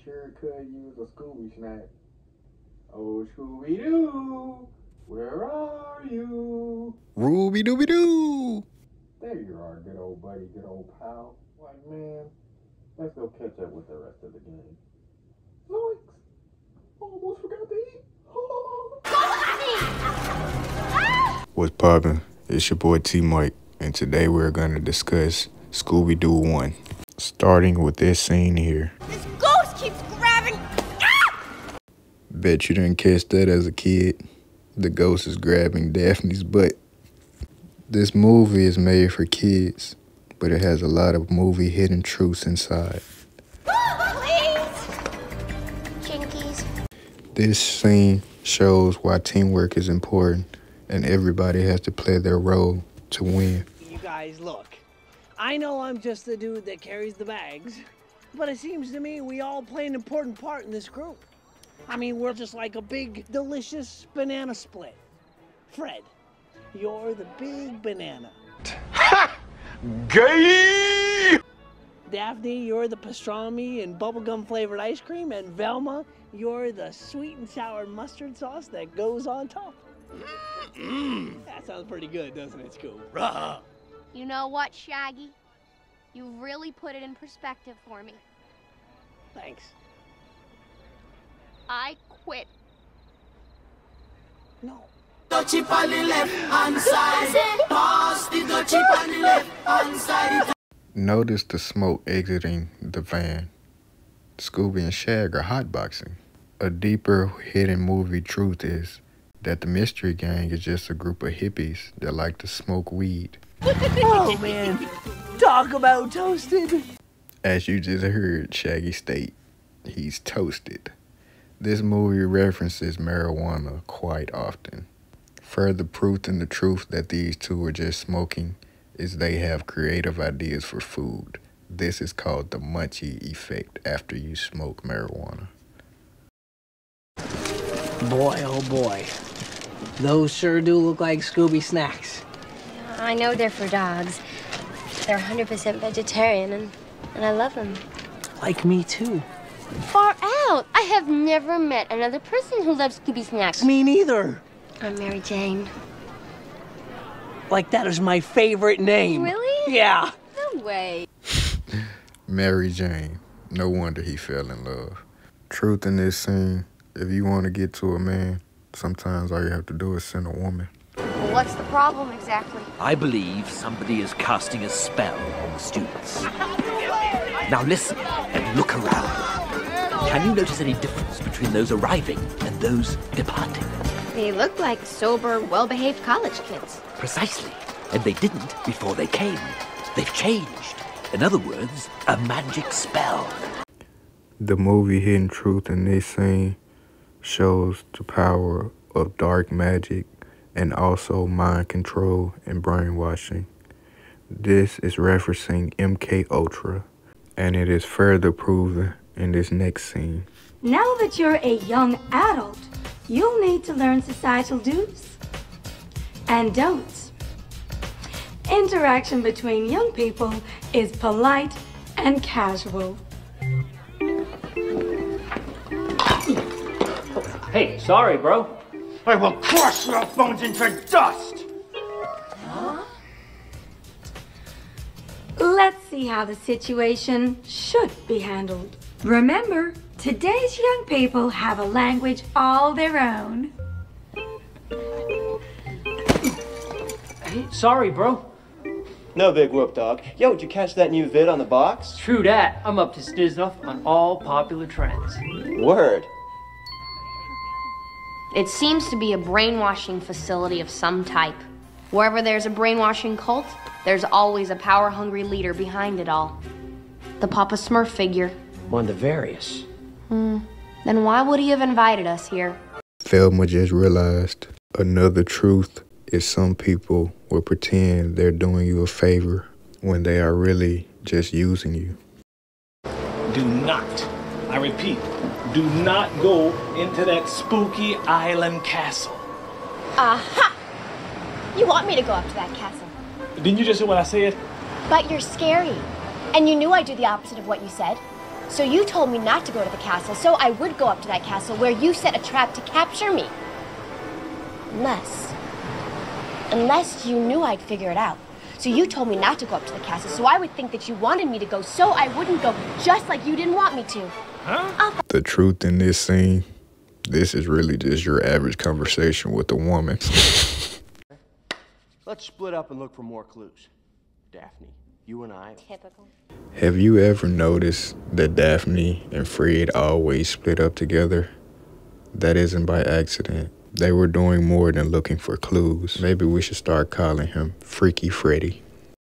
sure could use a Scooby snack. Oh, Scooby-Doo, where are you? Ruby dooby doo. There you are, good old buddy, good old pal. Like, man, let's go catch up with the rest of the game. Zoinks! Almost forgot to eat. What's poppin'? It's your boy T-Mike, and today we're gonna discuss Scooby-Doo 1. Starting with this scene here. This ghost keeps grabbing. Bet you didn't catch that as a kid. The ghost is grabbing Daphne's butt. This movie is made for kids, but it has a lot of movie hidden truths inside. Please. Jinkies. This scene shows why teamwork is important and everybody has to play their role to win. You guys, look. I know I'm just the dude that carries the bags, but it seems to me we all play an important part in this group. I mean, we're just like a big, delicious banana split. Fred, you're the big banana. Ha! Gay! Daphne, you're the pastrami and bubblegum flavored ice cream, and Velma, you're the sweet and sour mustard sauce that goes on top. That sounds pretty good, doesn't it, Scoob? Rah! You know what, Shaggy? You really put it in perspective for me. Thanks. I quit. No. The chip on the left hand side. Pass the chip on the left hand side. Notice the smoke exiting the van. Scooby and Shag are hotboxing. A deeper hidden movie truth is that the mystery gang is just a group of hippies that like to smoke weed. Oh, man. Talk about toasted. As you just heard Shaggy state, he's toasted. This movie references marijuana quite often. Further proof in the truth that these two are just smoking is they have creative ideas for food. This is called the munchie effect after you smoke marijuana. Boy, oh boy. Those sure do look like Scooby snacks. I know they're for dogs. They're 100% vegetarian, and I love them. Like me, too. Far out! I have never met another person who loves Scooby snacks. Me neither. I'm Mary Jane. Like, that is my favorite name. Really? Yeah. No way. Mary Jane. No wonder he fell in love. Truth in this scene, if you want to get to a man, sometimes all you have to do is send a woman. Well, what's the problem exactly? I believe somebody is casting a spell on the students. Now listen and look around. Can you notice any difference between those arriving and those departing? They look like sober, well-behaved college kids. Precisely. And they didn't before they came. They've changed. In other words, a magic spell. The movie hidden truth in this scene shows the power of dark magic and also mind control and brainwashing. This is referencing MK Ultra, and it is further proven in this next scene. Now that you're a young adult, you'll need to learn societal do's and don'ts. Interaction between young people is polite and casual. Hey, sorry, bro. I will crush your bones into dust. Let's see how the situation should be handled. Remember, today's young people have a language all their own. Hey, sorry, bro. No big whoop, dog. Yo, did you catch that new vid on the box? True that. I'm up to snuff on all popular trends. Word. It seems to be a brainwashing facility of some type. Wherever there's a brainwashing cult, there's always a power-hungry leader behind it all. The Papa Smurf figure. One of the various. Then why would he have invited us here? Thelma just realized another truth is some people will pretend they're doing you a favor when they are really just using you. Do not, I repeat, do not go into that spooky island castle. Aha! You want me to go up to that castle. Didn't you just hear what I said? But you're scary. And you knew I'd do the opposite of what you said. So you told me not to go to the castle, so I would go up to that castle where you set a trap to capture me. Unless you knew I'd figure it out. So you told me not to go up to the castle, so I would think that you wanted me to go, so I wouldn't go, just like you didn't want me to. Huh? The truth in this scene, this is really just your average conversation with a woman. Let's split up and look for more clues. Daphne, you and I. Typical. Have you ever noticed that Daphne and Fred always split up together? That isn't by accident. They were doing more than looking for clues. Maybe we should start calling him Freaky Freddy.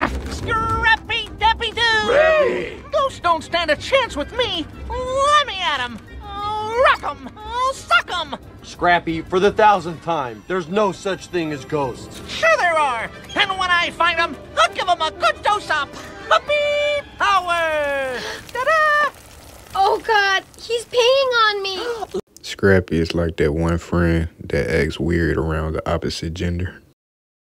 Scrappy Dappy Doo! Ready! Ghosts don't stand a chance with me. Let me at 'em. Rock 'em. Suck 'em. Scrappy, for the 1,000th time, there's no such thing as ghosts. Sure there are. And when I find 'em, I'll give 'em a good dose of puppy power. Ta-da! Oh God, he's peeing on me. Scrappy is like that one friend that acts weird around the opposite gender.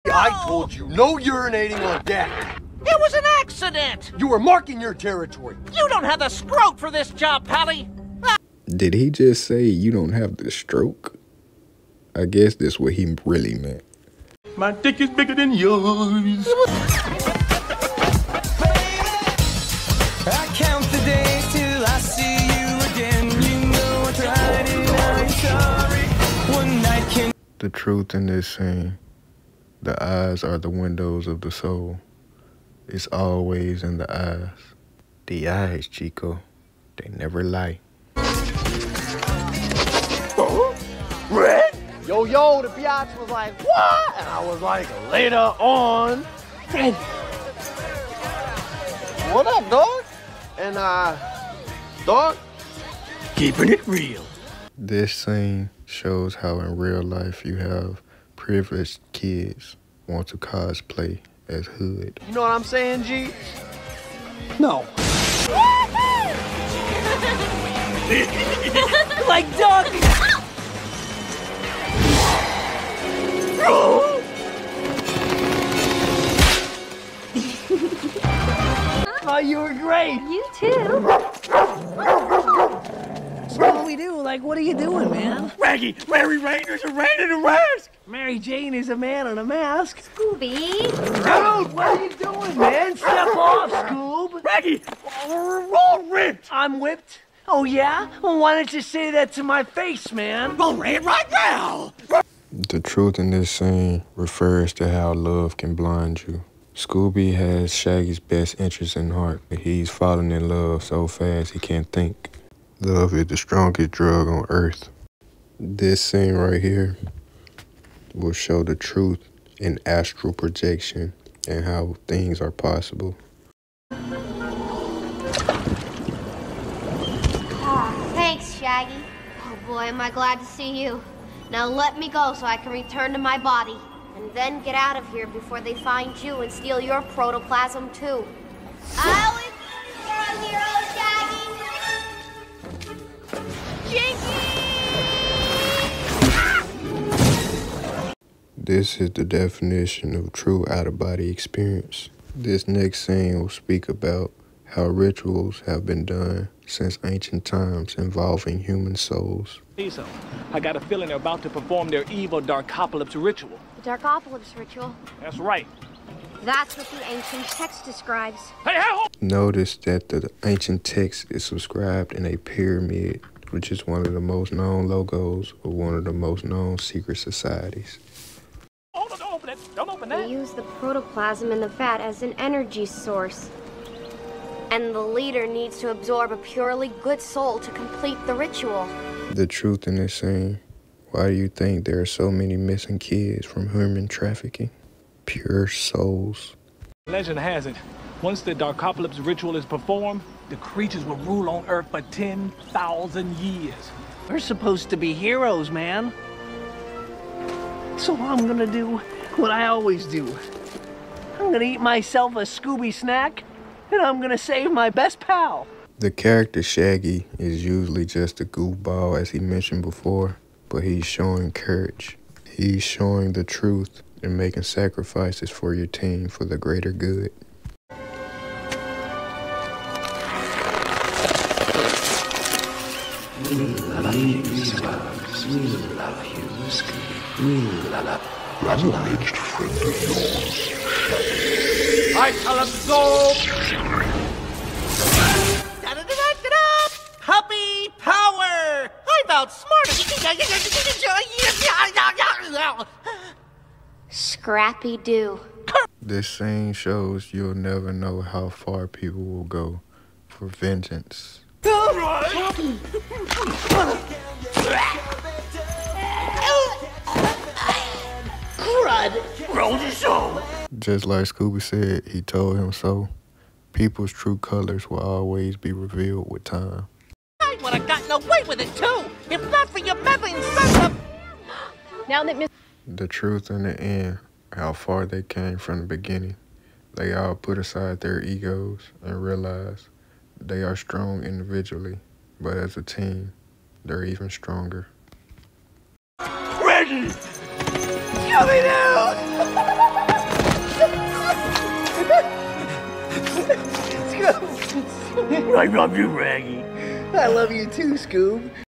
I told you, no urinating on Daphne. It was an accident. You were marking your territory. You don't have the scrote for this job, Pally. Did he just say you don't have the stroke? I guess that's what he really meant. My dick is bigger than yours. I count the days till I see you again. You know I tried and I'm sorry. One night can. The truth in this scene, the eyes are the windows of the soul. It's always in the eyes. The eyes, Chico, they never lie. Red? Yo, the biatch was like, what? And I was like, later on. Fred. What up, dog? And, dog? Keeping it real. This scene shows how in real life you have privileged kids want to cosplay as hood. You know what I'm saying, G? No. Like Doug. Oh, you were great. You too. So what do we do? Like, what are you doing, man? Raggy, Larry Rangers are raining a mask. Mary Jane is a man in a mask. Scooby. Dude, what are you doing, man? Step off, Scoob. Raggy, we're all ripped. I'm whipped? Oh, yeah? Well, why don't you say that to my face, man? I'll say it right now. The truth in this scene refers to how love can blind you. Scooby has Shaggy's best interest in heart, but he's falling in love so fast he can't think. Love is the strongest drug on earth. This scene right here will show the truth in astral projection and how things are possible. Thanks, Shaggy. Oh boy, am I glad to see you. Now let me go so I can return to my body. And then get out of here before they find you and steal your protoplasm too. I always believe you're a hero, Shaggy! Jinky! This is the definition of true out-of-body experience. This next scene will speak about how rituals have been done since ancient times involving human souls. So, I got a feeling they're about to perform their evil Darkopolis ritual. The Darkopolis ritual? That's right. That's what the ancient text describes. Hey, Notice that the ancient text is subscribed in a pyramid, which is one of the most known logos of one of the most known secret societies. Oh, don't open it. Don't open that. They use the protoplasm in the vat as an energy source. And the leader needs to absorb a purely good soul to complete the ritual. The truth in this scene, why do you think there are so many missing kids from human trafficking? Pure souls. Legend has it, once the Darkopolis ritual is performed, the creatures will rule on Earth for 10,000 years. We're supposed to be heroes, man. So I'm gonna do what I always do. I'm gonna eat myself a Scooby snack, and I'm gonna save my best pal. The character Shaggy is usually just a goofball, as he mentioned before, but he's showing courage. He's showing the truth and making sacrifices for your team for the greater good. We love you, Scrubs. We love you, Scooby. We love you. I'm an alleged friend of yours. I tell him so! Puppy power! I've outsmarted... Scrappy Doo. This scene shows you'll never know how far people will go for vengeance. Just like Scooby said, he told him so. People's true colors will always be revealed with time. I would have gotten away with it too, if not for your meddling sons of... Now that The truth in the end, how far they came from the beginning. They all put aside their egos and realize they are strong individually, but as a team, they're even stronger. Reggie! Scooby-Doo! I love you, Raggy. I love you too, Scoob.